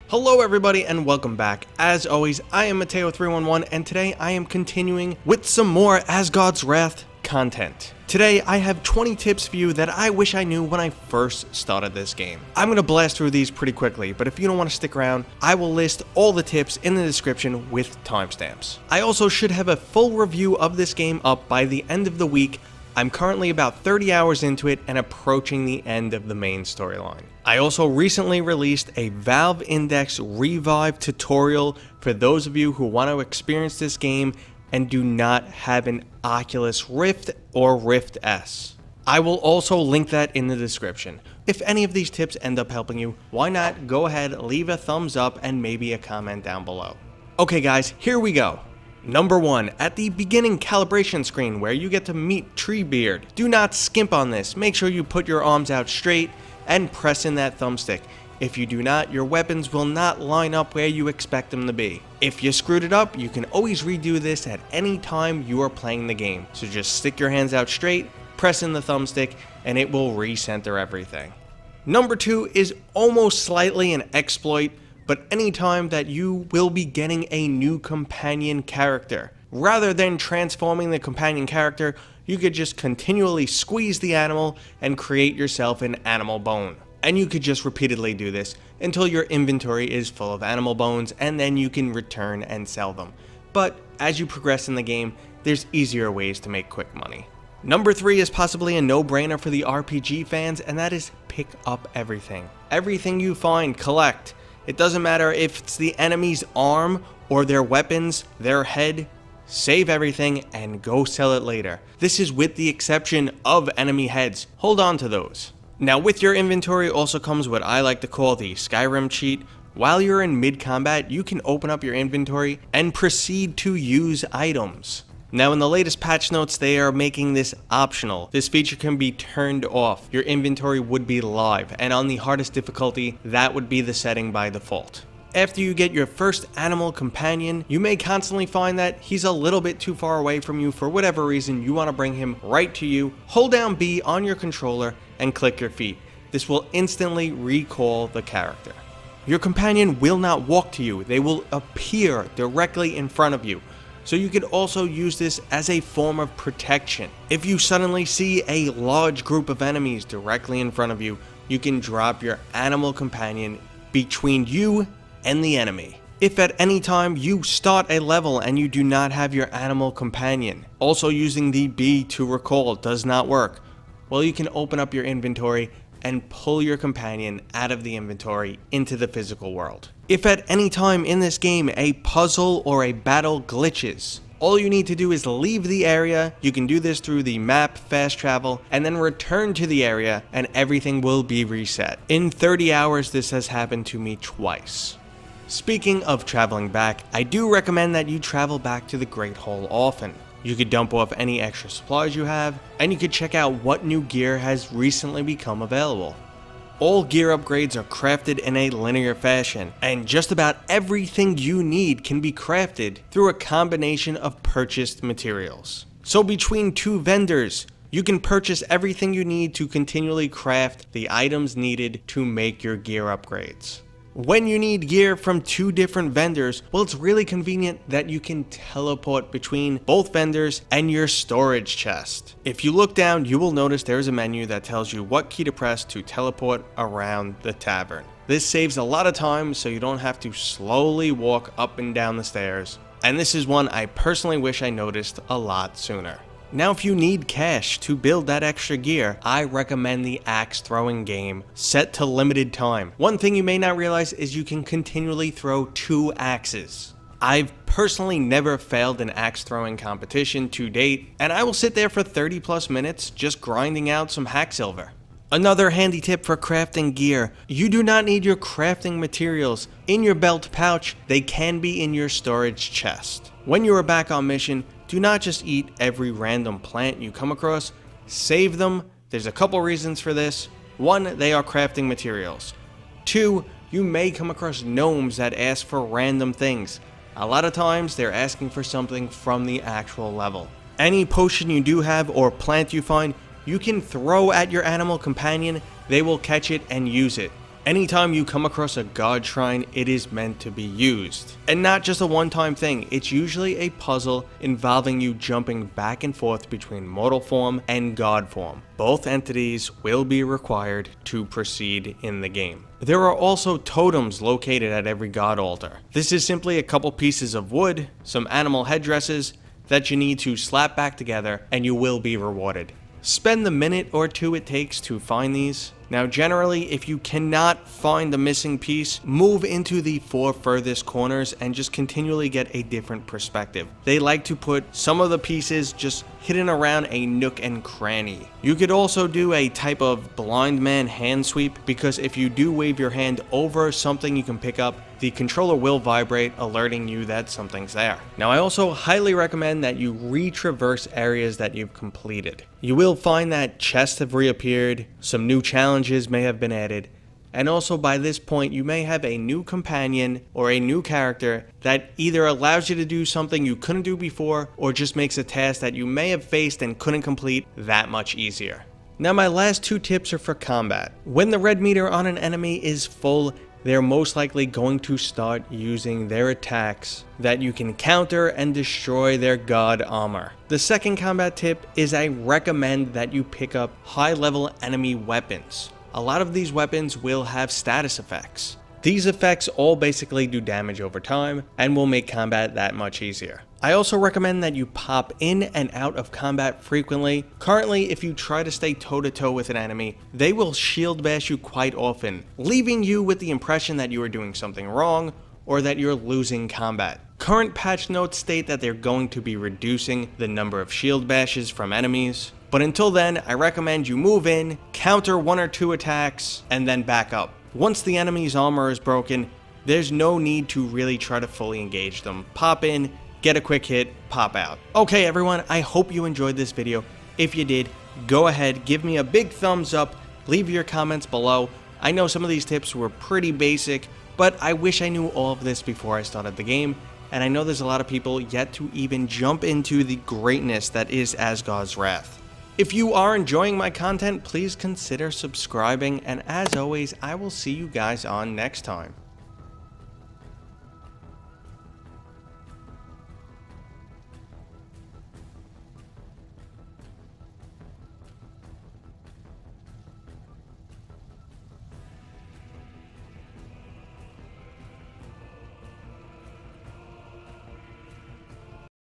Hello everybody and welcome back. As always, I am Matteo311 and today I am continuing with some more Asgard's Wrath content. Today I have 20 tips for you that I wish I knew when I first started this game. I'm going to blast through these pretty quickly, but if you don't want to stick around, I will list all the tips in the description with timestamps. I also should have a full review of this game up by the end of the week. I'm currently about 30 hours into it and approaching the end of the main storyline. I also recently released a Valve Index Revive tutorial for those of you who want to experience this game and do not have an Oculus Rift or Rift S. I will also link that in the description. If any of these tips end up helping you, why not go ahead, leave a thumbs up and maybe a comment down below. Okay guys, here we go. Number 1, at the beginning calibration screen where you get to meet Treebeard. Do not skimp on this. Make sure you put your arms out straight and press in that thumbstick. If you do not, your weapons will not line up where you expect them to be. If you screwed it up, you can always redo this at any time you are playing the game. So just stick your hands out straight, press in the thumbstick, and it will recenter everything. Number 2 is almost slightly an exploit, but anytime that you will be getting a new companion character. Rather than transforming the companion character, you could just continually squeeze the animal and create yourself an animal bone. And you could just repeatedly do this until your inventory is full of animal bones, and then you can return and sell them. But as you progress in the game, there's easier ways to make quick money. Number 3 is possibly a no-brainer for the RPG fans, and that is pick up everything. Everything you find, collect. It doesn't matter if it's the enemy's arm or their weapons, their head. Save everything and go sell it later. This is with the exception of enemy heads. Hold on to those. Now with your inventory also comes what I like to call the Skyrim cheat. While you're in mid-combat, you can open up your inventory and proceed to use items. Now in the latest patch notes, they are making this optional. This feature can be turned off. Your inventory would be live, and on the hardest difficulty, that would be the setting by default. After you get your first animal companion, you may constantly find that he's a little bit too far away from you for whatever reason. You want to bring him right to you. Hold down B on your controller and click your feet. This will instantly recall the character. Your companion will not walk to you. They will appear directly in front of you. So you could also use this as a form of protection. If you suddenly see a large group of enemies directly in front of you, you can drop your animal companion between you and the enemy. If at any time you start a level and you do not have your animal companion, also using the B to recall does not work, well, you can open up your inventory and pull your companion out of the inventory into the physical world. If at any time in this game a puzzle or a battle glitches, all you need to do is leave the area. You can do this through the map, fast travel, and then return to the area and everything will be reset. In 30 hours, this has happened to me twice. Speaking of traveling back, I do recommend that you travel back to the Great Hall often. You could dump off any extra supplies you have, and you could check out what new gear has recently become available. All gear upgrades are crafted in a linear fashion, and just about everything you need can be crafted through a combination of purchased materials. So between 2 vendors, you can purchase everything you need to continually craft the items needed to make your gear upgrades. When you need gear from 2 different vendors, well, it's really convenient that you can teleport between both vendors and your storage chest. If you look down, you will notice there is a menu that tells you what key to press to teleport around the tavern. This saves a lot of time so you don't have to slowly walk up and down the stairs. And this is one I personally wish I noticed a lot sooner. Now if you need cash to build that extra gear, I recommend the axe throwing game set to limited time. One thing you may not realize is you can continually throw 2 axes. I've personally never failed an axe throwing competition to date, and I will sit there for 30 plus minutes just grinding out some hack silver. Another handy tip for crafting gear, you do not need your crafting materials in your belt pouch. They can be in your storage chest. When you are back on mission, do not just eat every random plant you come across, save them. There's a couple reasons for this. 1, they are crafting materials. 2, you may come across gnomes that ask for random things. A lot of times they're asking for something from the actual level. Any potion you do have or plant you find, you can throw at your animal companion, they will catch it and use it. Anytime you come across a god shrine, it is meant to be used. And not just a one-time thing, it's usually a puzzle involving you jumping back and forth between mortal form and god form. Both entities will be required to proceed in the game. There are also totems located at every god altar. This is simply a couple pieces of wood, some animal headdresses that you need to slap back together, and you will be rewarded. Spend the minute or two it takes to find these. Now generally, if you cannot find the missing piece, move into the 4 furthest corners and just continually get a different perspective. They like to put some of the pieces just hidden around a nook and cranny. You could also do a type of blind man hand sweep, because if you do wave your hand over something you can pick up, the controller will vibrate, alerting you that something's there. Now I also highly recommend that you retraverse areas that you've completed. You will find that chests have reappeared, some new challenges may have been added, and also by this point you may have a new companion or a new character that either allows you to do something you couldn't do before, or just makes a task that you may have faced and couldn't complete that much easier. Now my last 2 tips are for combat. When the red meter on an enemy is full, they're most likely going to start using their attacks that you can counter and destroy their god armor. The second combat tip is I recommend that you pick up high level enemy weapons. A lot of these weapons will have status effects. These effects all basically do damage over time and will make combat that much easier. I also recommend that you pop in and out of combat frequently. Currently, if you try to stay toe-to-toe with an enemy, they will shield bash you quite often, leaving you with the impression that you are doing something wrong or that you're losing combat. Current patch notes state that they're going to be reducing the number of shield bashes from enemies, but until then, I recommend you move in, counter 1 or 2 attacks, and then back up. Once the enemy's armor is broken, there's no need to really try to fully engage them. Pop in, get a quick hit, pop out. Okay everyone, I hope you enjoyed this video. If you did, go ahead, give me a big thumbs up, leave your comments below. I know some of these tips were pretty basic, but I wish I knew all of this before I started the game, and I know there's a lot of people yet to even jump into the greatness that is Asgard's Wrath. If you are enjoying my content, please consider subscribing, and as always, I will see you guys on next time.